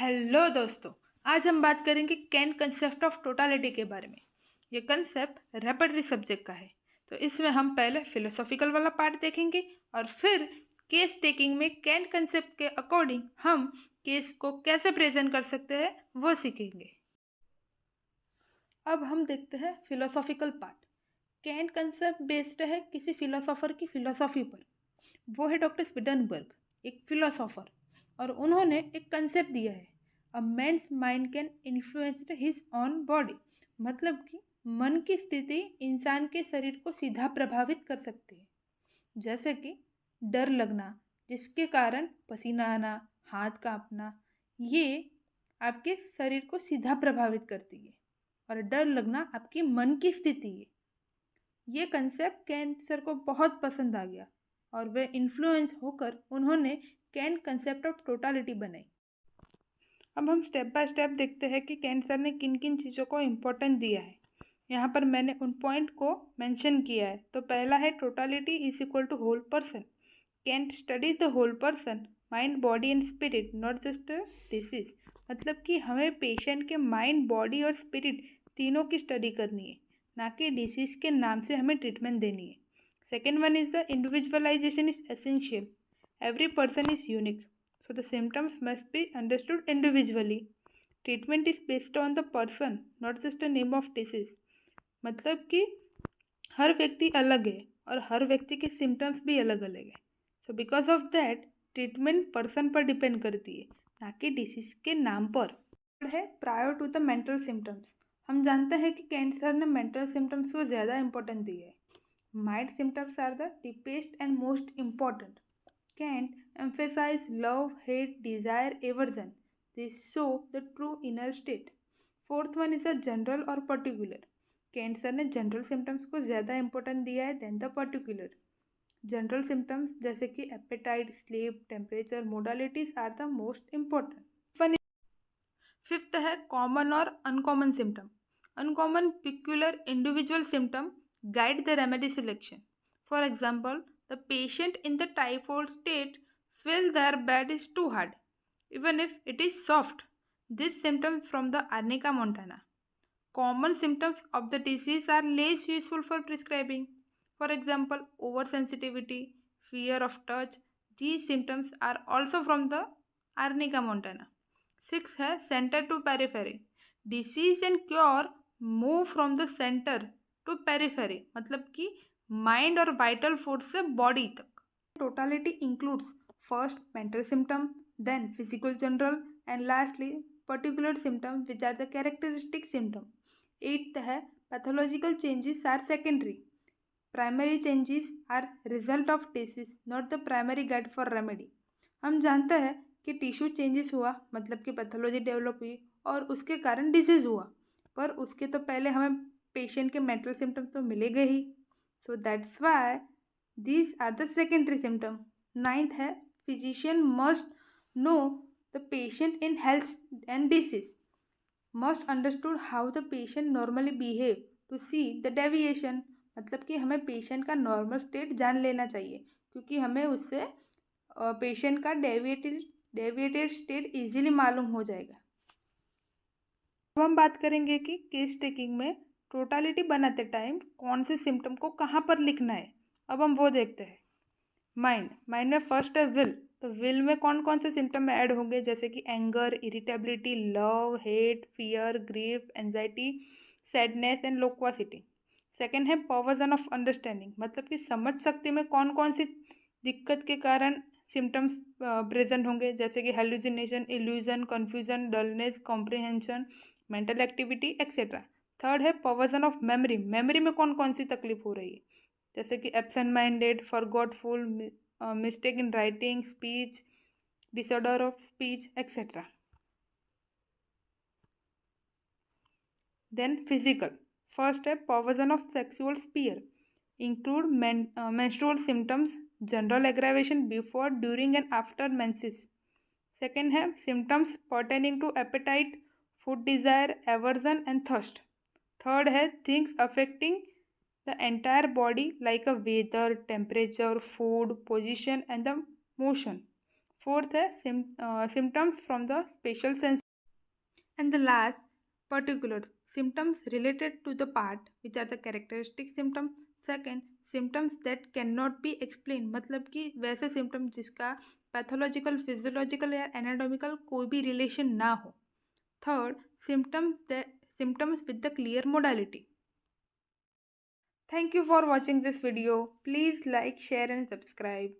Hello दोस्तों। आज हम बात करेंगे कैंट कंसेप्ट ऑफ टोटालिटी के बारे में। ये कंसेप्ट रेपर्टरी सब्जेक्ट का है, तो इसमें हम पहले फिलोसॉफिकल वाला पार्ट देखेंगे और फिर केस टेकिंग में कैंट कंसेप्ट के अकॉर्डिंग हम केस को कैसे प्रेजेंट कर सकते हैं वो सीखेंगे। अब हम देखते हैं philosophical part. Kent concept based है किसी फिलोसोफर की फिलोसॉफी पर। वो है डॉक्टर स्वीडनबर्ग, एक फिलोसोफर, और उन्होंने एक कंसेप्ट दिया है, a man's mind can influence his on body. मतलब कि मन की स्थिति इंसान के शरीर को सीधा प्रभावित कर सकती है। जैसे कि डर लगना, जिसके कारण पसीना आना, हाथ कांपना, ये आपके शरीर को सीधा प्रभावित करती है। और डर लगना आपकी मन की स्थिति है। ये कंसेप्ट कैंट सर को बहुत पसंद आ गया और वे इन्फ्लुएंस होकर उन्होंने कैंट कंसेप्ट ऑफ टोटालिटी बनाई। अब हम स्टेप बाय स्टेप देखते हैं कि कैंट सर ने किन किन चीज़ों को इम्पोर्टेंस दिया है। यहाँ पर मैंने उन पॉइंट को मेंशन किया है। तो पहला है totality is equal to whole person. Kent study the whole person, mind body and spirit, not just a disease. मतलब कि हमें पेशेंट के माइंड, बॉडी और स्पिरिट तीनों की स्टडी करनी है, ना कि डिसीज के नाम से हमें ट्रीटमेंट देनी है। Second one is the individualisation is essential. Every person is unique, so the symptoms must be understood individually. Treatment is based on the person, not just a name of disease. मतलब कि हर व्यक्ति अलग है और हर व्यक्ति के सिम्टम्स भी अलग अलग है। So because of that treatment person पर डिपेंड करती है, ना कि डिसीज के नाम पर। है prior to the mental symptoms. हम जानते हैं कि कैंट सर ने मेंटल सिम्टम्स को ज़्यादा इंपॉर्टेंस दी है। Mind symptoms are the deepest and most important. Kant emphasized love, hate, desire, aversion. These show the true inner state. Fourth one is a general or particular. Kant sir ने general symptoms को ज़्यादा important दिया है then the particular. General symptoms जैसे कि appetite, sleep, temperature, modalities are the most important. Fifth है common और uncommon symptom. Uncommon, peculiar, individual symptom guide the remedy selection. For example, the patient in the typhoid state feels their bed is too hard, even if it is soft. This symptom from the Arnica montana. Common symptoms of the disease are less useful for prescribing. For example, oversensitivity, fear of touch. These symptoms are also from the Arnica montana. 6 है centre to periphery. Disease and cure move from the centre to periphery, मतलब कि mind और vital force से body तक। Totality includes first mental symptom, then physical general and lastly particular symptom which are the characteristic symptom. 8th है pathological changes are secondary. Primary changes are result of disease, not the primary guide for remedy. हम जानते हैं कि tissue changes हुआ मतलब कि pathology develop हुई और उसके कारण डिजीज हुआ, पर उसके तो पहले हमें पेशेंट के मेंटल सिम्टम्स तो मिलेंगे ही। So that's why these are the secondary symptom. 9th है physician must know the patient in health and disease, must understood how the patient normally behave to see the deviation. मतलब कि हमें patient का normal state जान लेना चाहिए, क्योंकि हमें उससे पेशेंट का डेविएटेड स्टेट इजीली मालूम हो जाएगा। अब हम बात करेंगे कि केस टेकिंग में टोटालिटी बनाते टाइम कौन से सिम्टम को कहाँ पर लिखना है। अब हम वो देखते हैं। माइंड में फर्स्ट है विल। तो विल में कौन कौन से सिम्टम ऐड होंगे, जैसे कि anger, irritability, love, hate, fear, grief, anxiety, sadness and loquacity. Second है पर्वर्जन ऑफ अंडरस्टैंडिंग, मतलब कि समझ शक्ति में कौन कौन सी दिक्कत के कारण सिम्टम्स प्रेजेंट होंगे, जैसे कि hallucination, illusion, confusion, dullness, comprehension, mental activity etcetera. Third है पर्वर्जन ऑफ मेमोरी। मेमोरी में कौन कौन सी तकलीफ हो रही है, जैसे कि absent minded, forgetful, mistake in writing, speech disorder of speech etcetera. Then physical, first है perversion of sexual sphere, include menstrual symptoms, general aggravation before, during and after menses. Second है symptoms pertaining to appetite, food desire, aversion and thirst. Third है things affecting the entire body like a weather, temperature, food, position and the motion. Fourth है symptoms from the spatial sense. And the last, particular symptoms related to the part, which are the characteristic symptoms. Second, symptoms that cannot be explained, मतलब कि वैसे symptom जिसका pathological, physiological या anatomical कोई भी relation ना हो. Third, symptoms with the clear modality. Thank you for watching this video. Please like, share and subscribe.